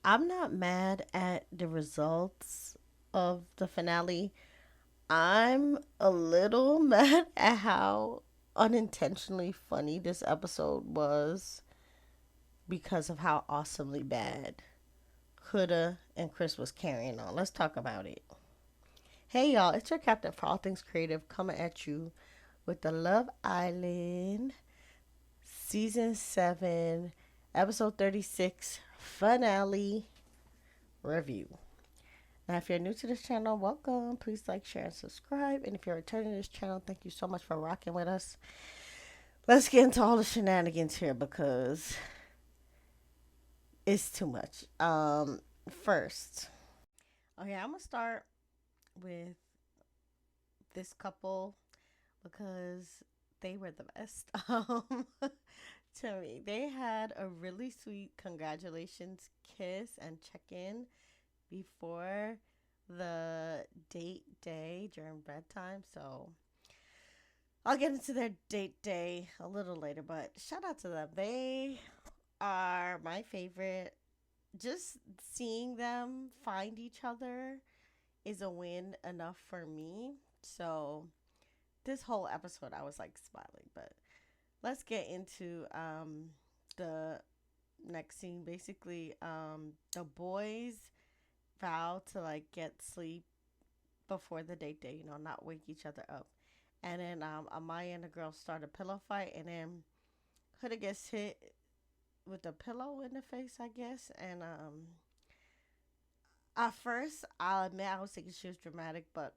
I'm not mad at the results of the finale. I'm a little mad at how unintentionally funny this episode was because of how awesomely bad Huda and Chris was carrying on. Let's talk about it. Hey y'all, it's your captain for all things creative coming at you with the Love Island season 7, episode 36 finale review. Now, if you're new to this channel, welcome. Please like, share, and subscribe. And if you're returning to this channel, thank you so much for rocking with us. Let's get into all the shenanigans here because it's too much. First, okay, I'm gonna start with this couple because they were the best. To me, they had a really sweet congratulations kiss and check in before the date day during bedtime. So I'll get into their date day a little later, but shout out to them. They are my favorite. Just seeing them find each other is a win enough for me. So this whole episode I was like smiling, but let's get into the next scene. Basically, the boys vow to like get sleep before the date day, not wake each other up. And then Amaya and the girls start a pillow fight, and then Huda gets hit with a pillow in the face, I guess. And at first, I'll admit I was thinking she was dramatic, but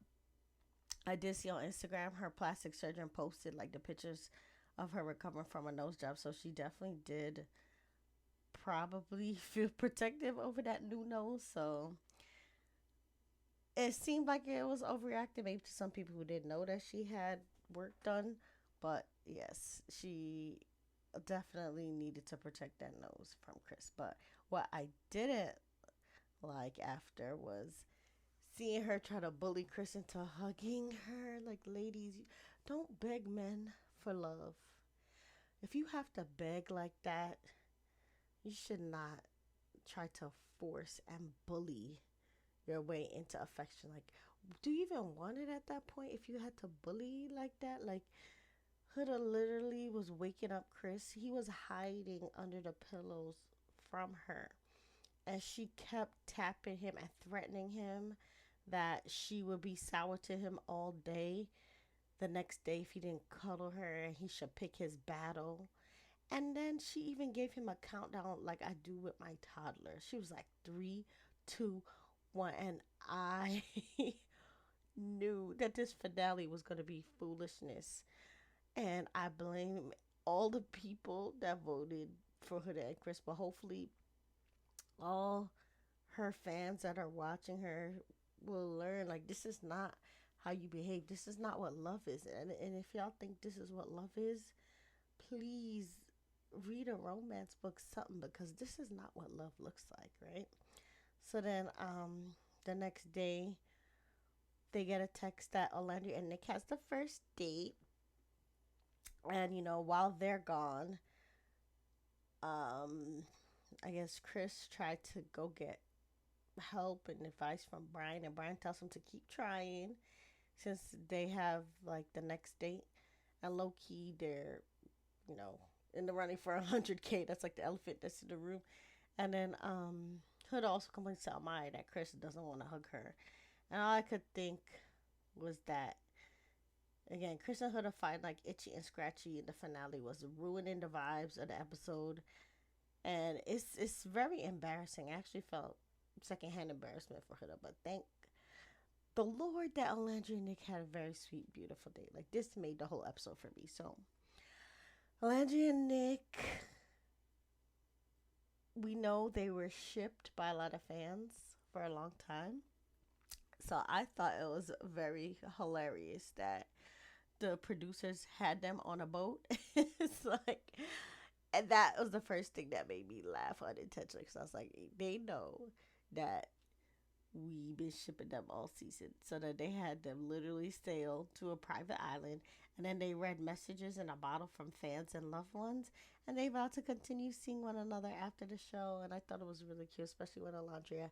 I did see on Instagram her plastic surgeon posted like the pictures of her recovering from a nose job, so she definitely did probably feel protective over that new nose. So it seemed like it was overreacting, maybe to some people who didn't know that she had work done. But yes, she definitely needed to protect that nose from Chris. But what I didn't like after was seeing her try to bully Chris into hugging her. Like, ladies, don't beg men for love. If you have to beg like that, you should not try to force and bully your way into affection. Like, do you even want it at that point if you had to bully like that? Like, Huda literally was waking up Chris. He was hiding under the pillows from her. And she kept tapping him and threatening him that she would be sour to him all day the next day if he didn't cuddle her and he should pick his battle. And then she even gave him a countdown like I do with my toddler. She was like three, two, one. And I knew that this finale was going to be foolishness. And I blame all the people that voted for Huda and Chris. But hopefully, all her fans that are watching her will learn like this is not how you behave. This is not what love is. And if y'all think this is what love is, please read a romance book, something, because this is not what love looks like, right? So then the next day they get a text that Olandria and Nick has the first date. And while they're gone, um I guess Chris tried to go get help and advice from Brian, and Brian tells him to keep trying since they have like the next date. And low key, they're you know in the running for 100K. That's like the elephant that's in the room. And then Hood also complains to Amaya that Chris doesn't want to hug her, and all I could think was that again, Chris and Hood are fighting like itchy and scratchy in the finale was ruining the vibes of the episode, and it's very embarrassing. I actually felt secondhand embarrassment for Huda, but thank the Lord that Alandra and Nick had a very sweet, beautiful day. Like this made the whole episode for me. So Alandra and Nick, we know they were shipped by a lot of fans for a long time. So I thought it was very hilarious that the producers had them on a boat. It's like, and that was the first thing that made me laugh unintentionally because I was like, they know that we been shipping them all season. So that they had them literally sail to a private island, and then they read messages in a bottle from fans and loved ones, and they vowed to continue seeing one another after the show. And I thought it was really cute, especially when Alondria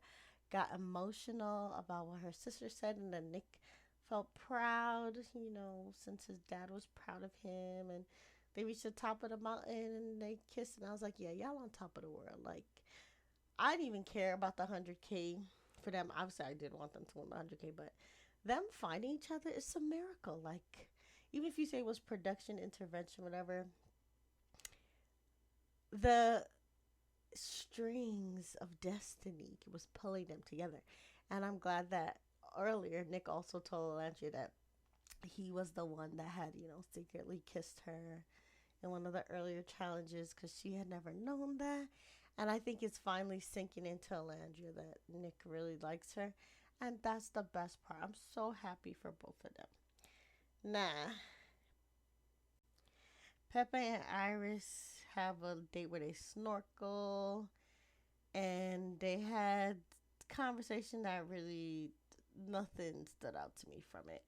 got emotional about what her sister said, and then Nick felt proud, since his dad was proud of him, and they reached the top of the mountain and they kissed, and I was like, yeah, y'all on top of the world. Like, I didn't even care about the 100K for them. Obviously, I did want them to win the 100K, but them finding each other is a miracle. Like, even if you say it was production intervention, whatever, the strings of destiny was pulling them together. And I'm glad that earlier Nick also told Landry that he was the one that had, secretly kissed her in one of the earlier challenges because she had never known that. And I think it's finally sinking into Alandria that Nick really likes her. And that's the best part. I'm so happy for both of them. Nah, Pepe and Iris have a date where they snorkel and they had conversation that really nothing stood out to me from it.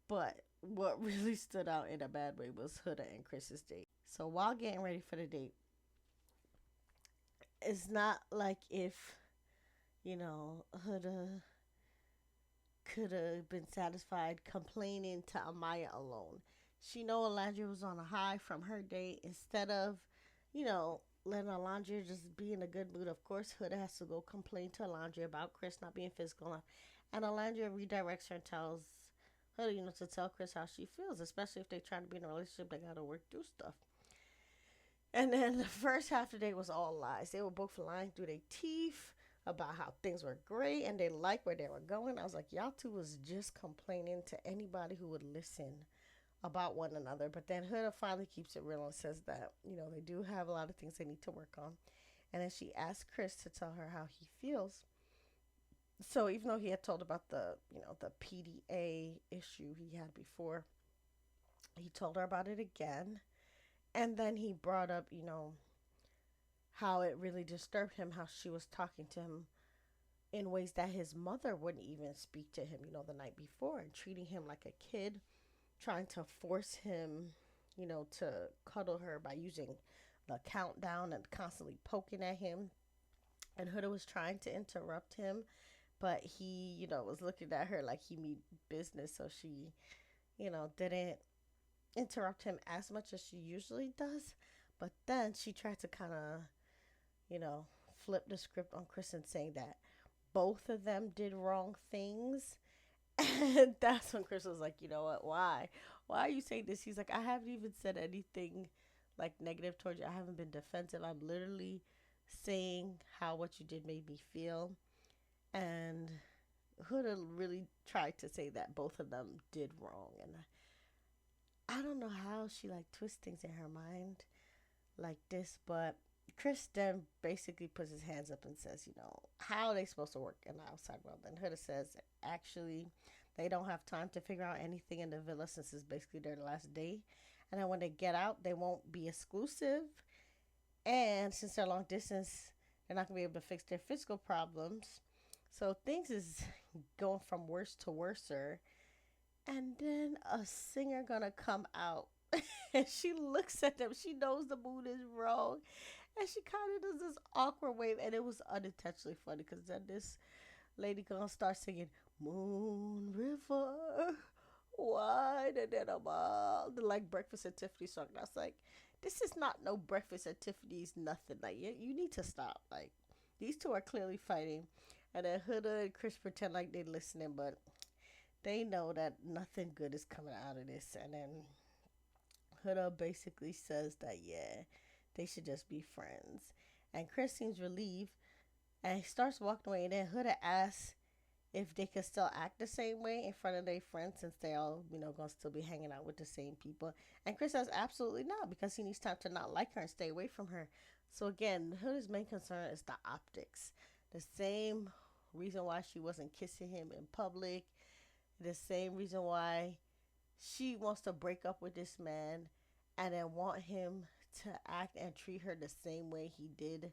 But what really stood out in a bad way was Huda and Chris's date. So while getting ready for the date, it's not like if, Huda could have been satisfied complaining to Amaya alone. She know Alondra was on a high from her date. Instead of, letting Alondra just be in a good mood, of course, Huda has to go complain to Alondra about Chris not being physical enough. And Alondra redirects her and tells Huda, to tell Chris how she feels, especially if they try to be in a relationship, they gotta work through stuff. And then the first half of the day was all lies. They were both lying through their teeth about how things were great and they liked where they were going. I was like, y'all two was just complaining to anybody who would listen about one another. But then Huda finally keeps it real and says that, they do have a lot of things they need to work on. And then she asked Chris to tell her how he feels. So even though he had told about the PDA issue he had before, he told her about it again. And then he brought up, how it really disturbed him how she was talking to him in ways that his mother wouldn't even speak to him, the night before, and treating him like a kid, trying to force him, to cuddle her by using the countdown and constantly poking at him. And Huda was trying to interrupt him, but he, was looking at her like he mean business, so she, didn't interrupt him as much as she usually does. But then she tried to kind of, flip the script on Chris and saying that both of them did wrong things. And that's when Chris was like, you know what, why? Why are you saying this? He's like, I haven't even said anything like negative towards you. I haven't been defensive. I'm literally saying how what you did made me feel. And Huda really tried to say that both of them did wrong. And I don't know how she like twists things in her mind like this, but Chris then basically puts his hands up and says, how are they supposed to work in the outside world? And Huda says, actually, they don't have time to figure out anything in the villa since it's basically their last day. And then when they get out, they won't be exclusive. And since they're long distance, they're not going to be able to fix their physical problems. So things is going from worse to worser. And then a singer gonna come out and she looks at them. She knows the mood is wrong. And she kind of does this awkward wave. And it was unintentionally funny because then this lady gonna start singing Moon River Wide and then about the like Breakfast at Tiffany's song. And I was like, this is not no Breakfast at Tiffany's nothing. Like, you need to stop. Like, these two are clearly fighting. And then Huda and Chris pretend like they're listening, but they know that nothing good is coming out of this. And then Huda basically says that, yeah, they should just be friends. And Chris seems relieved and he starts walking away. And then Huda asks if they could still act the same way in front of their friends since they all, gonna still be hanging out with the same people. And Chris says absolutely not because he needs time to not like her and stay away from her. So again, Huda's main concern is the optics. The same reason why she wasn't kissing him in public. The same reason why she wants to break up with this man and then want him to act and treat her the same way he did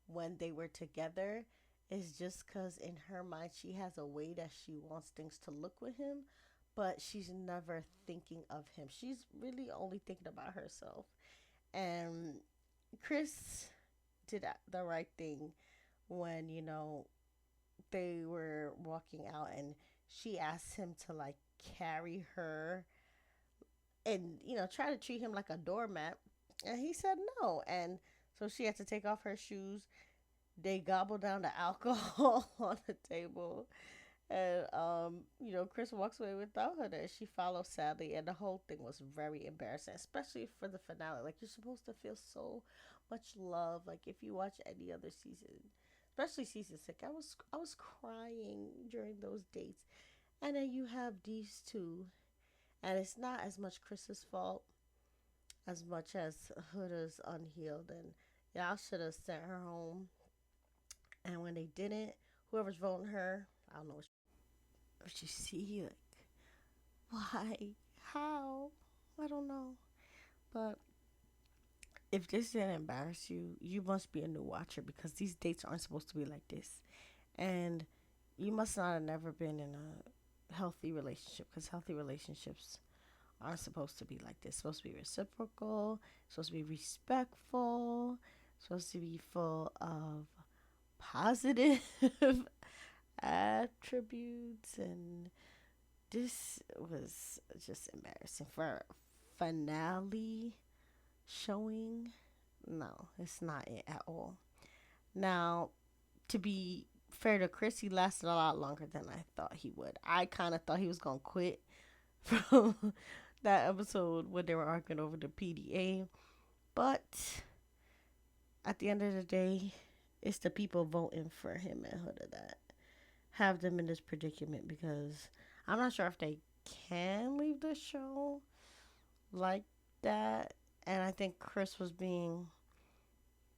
when they were together is just because in her mind she has a way that she wants things to look with him, but she's never thinking of him. She's really only thinking about herself. And Chris did the right thing when, they were walking out and she asked him to like carry her and, try to treat him like a doormat. And he said no. And so she had to take off her shoes. They gobbled down the alcohol on the table. And Chris walks away without her there. She follows sadly, and the whole thing was very embarrassing, especially for the finale. Like, you're supposed to feel so much love. Like, if you watch any other season, especially season 6, I was crying during those dates. And then you have these two, and it's not as much Chris's fault as much as Huda's unhealed, and y'all should have sent her home. And when they didn't, whoever's voting her, I don't know what you see, like, why, how, I don't know. But if this didn't embarrass you, you must be a new watcher because these dates aren't supposed to be like this, and you must not have never been in a healthy relationship because healthy relationships aren't supposed to be like this. It's supposed to be reciprocal, it's supposed to be respectful, it's supposed to be full of positive attributes. And this was just embarrassing for a finale showing. No, it's not it at all. Now, to be fair to Chris, he lasted a lot longer than I thought he would. I kind of thought he was going to quit from that episode when they were arguing over the PDA. But at the end of the day, it's the people voting for him and Huda that have them in this predicament because I'm not sure if they can leave the show like that. And I think Chris was being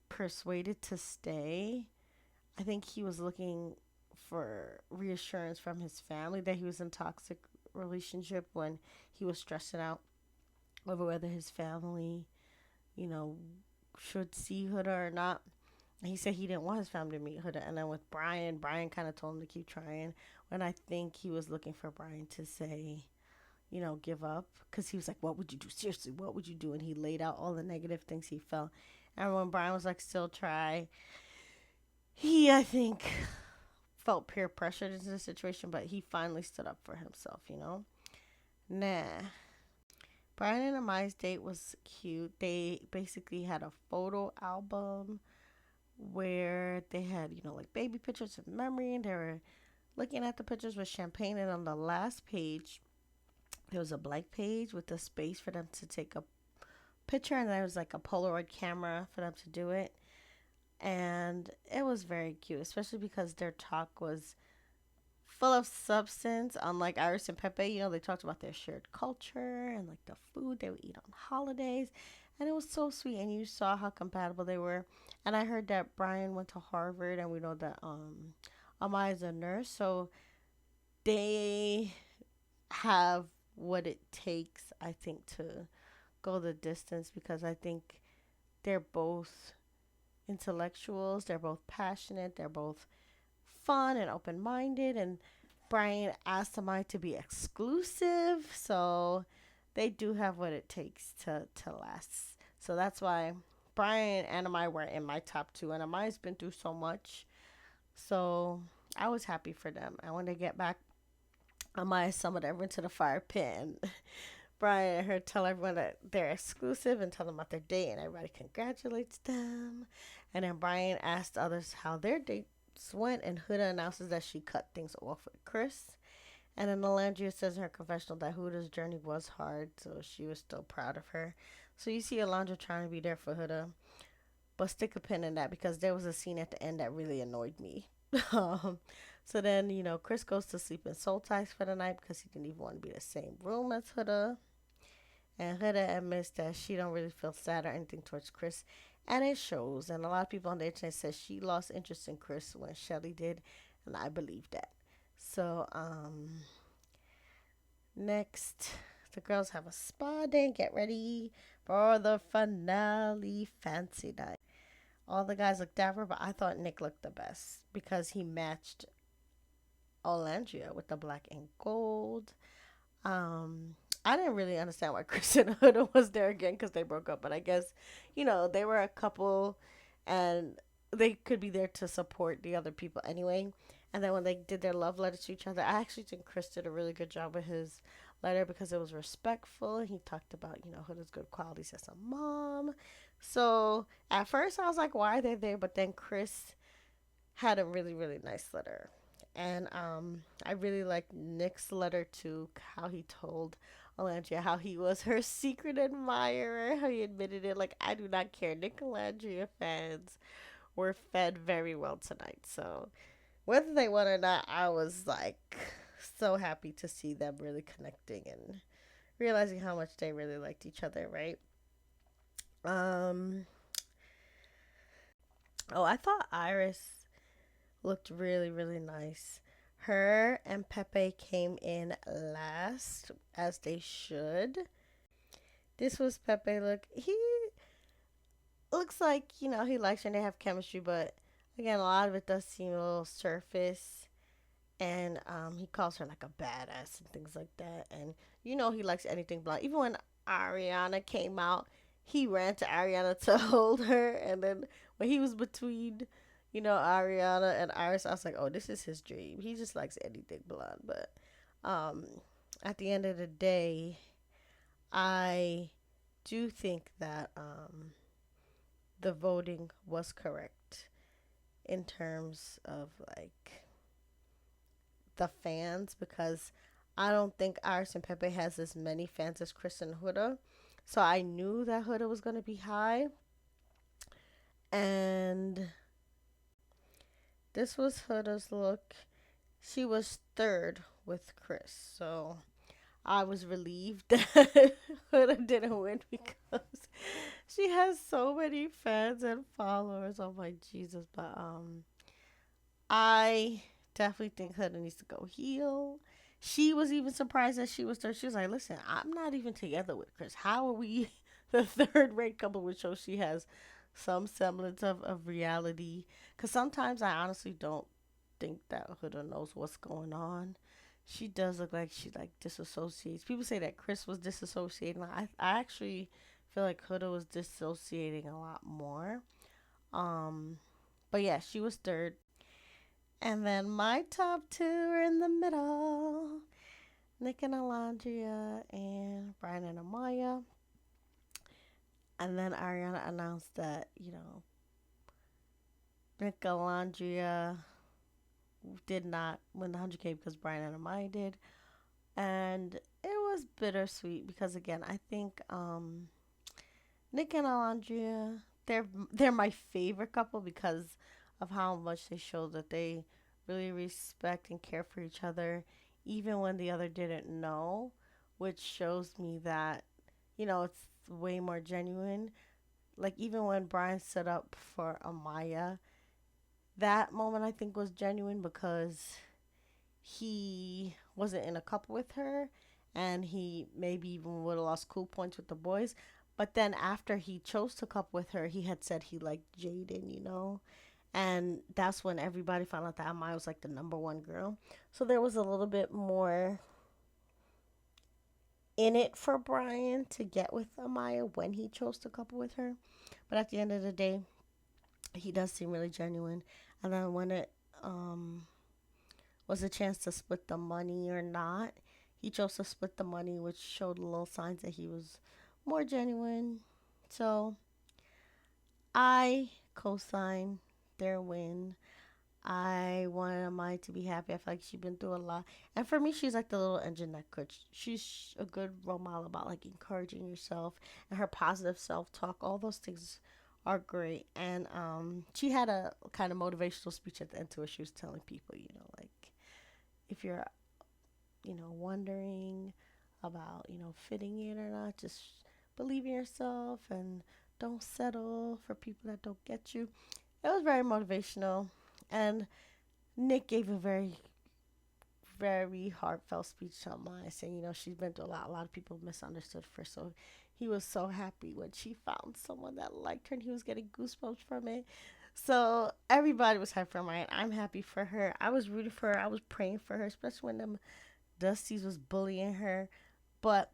persuaded to stay. I think he was looking for reassurance from his family that he was in a toxic relationship when he was stressing out over whether his family, you know, should see Huda or not. And he said he didn't want his family to meet Huda. And then with Brian, Brian kind of told him to keep trying. When I think he was looking for Brian to say, give up. Because he was like, what would you do? Seriously, what would you do? And he laid out all the negative things he felt. And when Brian was like, still try, he, I think, felt peer pressured into the situation, but he finally stood up for himself. Nah. Brian and Amai's date was cute. They basically had a photo album where they had, like baby pictures of memory, and they were looking at the pictures with champagne. And on the last page, there was a blank page with a space for them to take a picture, and there was like a Polaroid camera for them to do it. And it was very cute, especially because their talk was full of substance. Unlike Iris and Pepe, they talked about their shared culture and like the food they would eat on holidays. And it was so sweet. And you saw how compatible they were. And I heard that Brian went to Harvard, and we know that Amaya is a nurse. So they have what it takes, I think, to go the distance because I think they're both intellectuals, they're both passionate, they're both fun and open minded. And Brian asked Amaya to be exclusive, so they do have what it takes to last. So that's why Brian and Amaya were in my top two, and Amaya's been through so much, so I was happy for them. And when they get back, Amaya summoned everyone to the fire pit, and Brian and her tell everyone that they're exclusive and tell them about their date, and everybody congratulates them. And then Brian asked others how their dates went, and Huda announces that she cut things off with Chris. And then Nicolandria says in her confessional that Huda's journey was hard, so she was still proud of her. So you see Alondra trying to be there for Huda, but stick a pin in that because there was a scene at the end that really annoyed me. So then, Chris goes to sleep in Soul Ties for the night because he didn't even want to be in the same room as Huda. And Huda admits that she don't really feel sad or anything towards Chris. And it shows. And a lot of people on the internet says she lost interest in Chris when Shelly did. And I believe that. So, next, the girls have a spa day and get ready for the finale fancy night. All the guys looked dapper, but I thought Nick looked the best because he matched Olandria with the black and gold. Um, I didn't really understand why Chris and Huda was there again because they broke up, but I guess, they were a couple and they could be there to support the other people anyway. And then when they did their love letters to each other, I actually think Chris did a really good job with his letter because it was respectful. He talked about, Huda's good qualities as a mom. So at first I was like, why are they there? But then Chris had a really, really nice letter. And I really liked Nick's letter to how he told Alandria how he was her secret admirer, how he admitted it. Like, I do not care. Nicolandria fans were fed very well tonight. So, whether they won or not, I was like so happy to see them really connecting and realizing how much they really liked each other, right? Um, oh, I thought Iris looked really, really nice. Her and Pepe came in last, as they should. This was Pepe look. He looks like, he likes her and they have chemistry, but again, a lot of it does seem a little surface. And he calls her like a badass and things like that. And he likes anything blonde. Even when Ariana came out, he ran to Ariana to hold her. And then when he was between, Ariana and Iris, I was like, oh, this is his dream. He just likes anything blonde. But um, at the end of the day, I do think that the voting was correct in terms of like the fans because I don't think Iris and Pepe has as many fans as Chris and Huda. So I knew that Huda was going to be high. And this was Huda's look. She was third with Chris. So I was relieved that Huda didn't win because she has so many fans and followers. Oh my Jesus. But I definitely think Huda needs to go heel. She was even surprised that she was third. She was like, listen, I'm not even together with Chris. How are we the third rate couple, which shows she has some semblance of reality? Because sometimes I honestly don't think that Huda knows what's going on. She does look like she like disassociates. People say that Chris was disassociating. I actually feel like Huda was dissociating a lot more. Um, but yeah, she was third. And then my top two are in the middle. Nick and Alondria and Brian and Amaya. And then Ariana announced that, Nick and Alondria did not win the 100K because Brian and Amaya did. And it was bittersweet because, again, I think Nick and Alondria, they're my favorite couple because of how much they show that they really respect and care for each other, even when the other didn't know, which shows me that, it's way more genuine. Like, even when Brian stood up for Amaya, that moment I think was genuine because he wasn't in a couple with her and he maybe even would have lost cool points with the boys. But then after he chose to couple with her, he had said he liked Jaden. And that's when everybody found out that Amaya was like the number one girl. So there was a little bit more in it for Brian to get with Amaya when he chose to couple with her. But at the end of the day, he does seem really genuine. And then when it was a chance to split the money or not, he chose to split the money, which showed little signs that he was more genuine. So I co-sign their win. I wanted Amaya to be happy. I feel like she's been through a lot. And for me, she's like the little engine that could. She's a good role model about like encouraging yourself and her positive self talk. All those things are great. And she had a kind of motivational speech at the end to it. She was telling people, like if you're, wondering about, fitting in or not, just believe in yourself and don't settle for people that don't get you. It was very motivational. And Nick gave a very, very heartfelt speech to Amaya saying, she's been through a lot. A lot of people misunderstood her. So He was so happy when she found someone that liked her, and he was getting goosebumps from it. So everybody was happy for Ryan. I'm happy for her. I was rooting for her. I was praying for her, especially when them Dusties was bullying her. But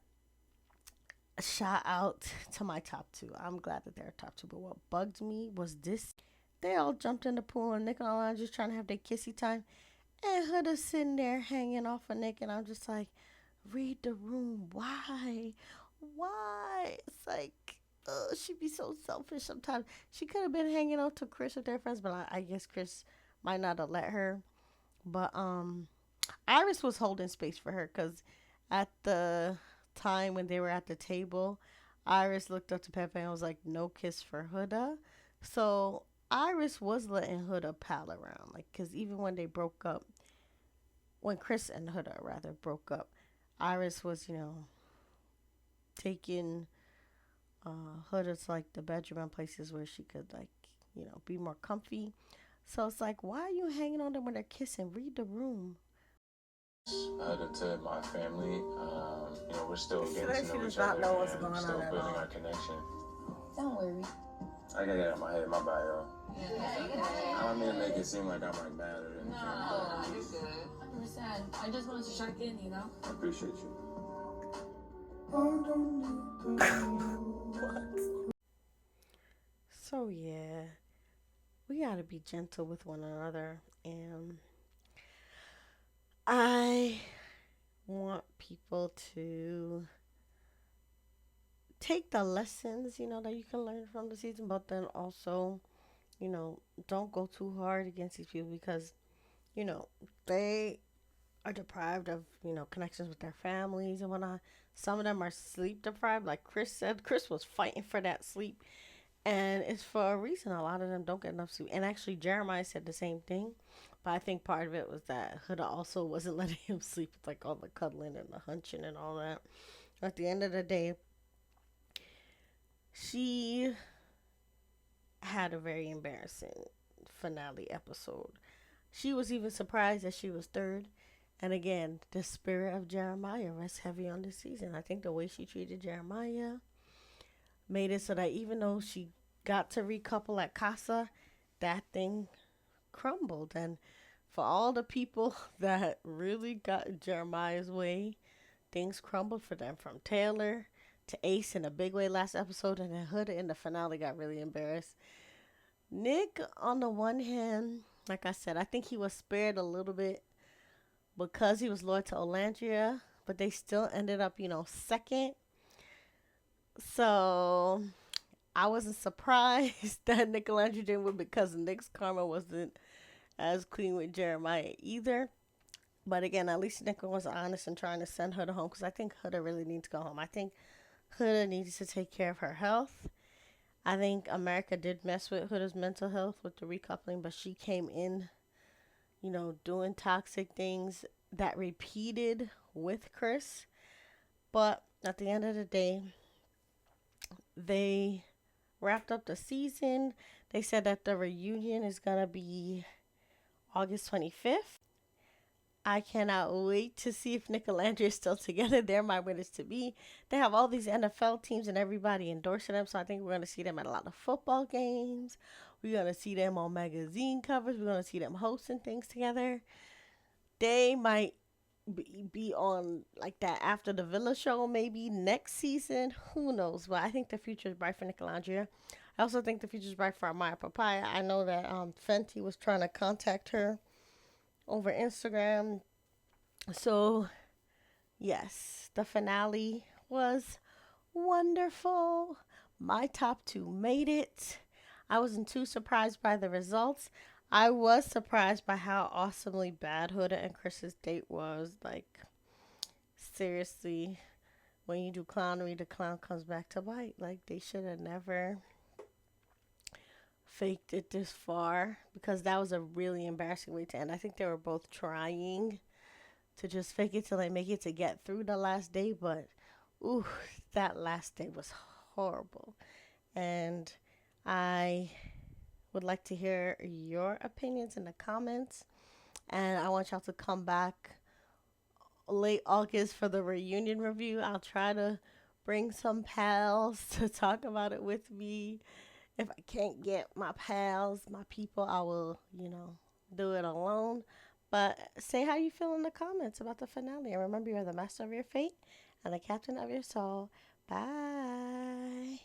shout out to my top two. I'm glad that they're top two. But what bugged me was this. They all jumped in the pool and Nick and Alana just trying to have their kissy time. And Huda's sitting there hanging off of Nick. And I'm just like, read the room. Why? Why? It's like, she'd be so selfish sometimes. She could have been hanging out to Chris with their friends. But I guess Chris might not have let her. But Iris was holding space for her because at the time when they were at the table, Iris looked up to Pepe and was like, "No kiss for Huda." So Iris was letting Huda pal around, like, because even when they broke up, when Chris and Huda rather broke up, Iris was, taking Huda to like the bedroom and places where she could like, be more comfy. So it's like, why are you hanging on them when they're kissing? Read the room. To my family, we're still getting to know each other and still building our connection. Don't worry. I gotta get out of my head, my bio. I don't mean to make it seem like I'm like mad or anything. No, you're good. 100%. I just wanted to check in, I appreciate you. So yeah, we gotta be gentle with one another, and I want people to take the lessons, that you can learn from the season, but then also, don't go too hard against these people because, they are deprived of, connections with their families and whatnot. Some of them are sleep deprived. Like Chris said, Chris was fighting for that sleep. And it's for a reason. A lot of them don't get enough sleep. And actually, Jeremiah said the same thing. But I think part of it was that Huda also wasn't letting him sleep with like all the cuddling and the hunching and all that. At the end of the day, she had a very embarrassing finale episode. She was even surprised that she was third. And again, the spirit of Jeremiah rests heavy on this season. I think the way she treated Jeremiah made it so that even though she got to recouple at Casa, that thing crumbled. And for all the people that really got Jeremiah's way, things crumbled for them. From Taylor to Ace in a big way last episode, and then Huda in the finale got really embarrassed. Nick, on the one hand, like I said, I think he was spared a little bit because he was loyal to Olandria, but they still ended up, second. So I wasn't surprised that Nicolandria didn't win because Nick's karma wasn't as clean with Jeremiah either. But again, at least Nick was honest in trying to send Huda home because I think Huda really needs to go home. I think Huda needs to take care of her health. I think America did mess with Huda's mental health with the recoupling, but she came in, doing toxic things that repeated with Chris. But at the end of the day, they wrapped up the season. They said that the reunion is going to be August 25th. I cannot wait to see if Nicolandria is still together. They're my winners to be. They have all these NFL teams and everybody endorsing them. So I think we're going to see them at a lot of football games. We're going to see them on magazine covers. We're going to see them hosting things together. They might be on like that After the Villa show maybe next season. Who knows? But I think the future is bright for Nicolandria. I also think the future is bright for Amaya Papaya. I know that Fenty was trying to contact her over Instagram. So, yes, the finale was wonderful. My top two made it. I wasn't too surprised by the results. I was surprised by how awesomely bad Huda and Chris's date was. Like, seriously, when you do clownery, the clown comes back to bite. Like, they should have never faked it this far because that was a really embarrassing way to end. I think they were both trying to just fake it till they make it to get through the last day, but ooh, that last day was horrible. And I would like to hear your opinions in the comments, and I want y'all to come back late August for the reunion review. I'll try to bring some pals to talk about it with me. If I can't get my pals, my people, I will, do it alone. But say how you feel in the comments about the finale. And remember, you're the master of your fate and the captain of your soul. Bye.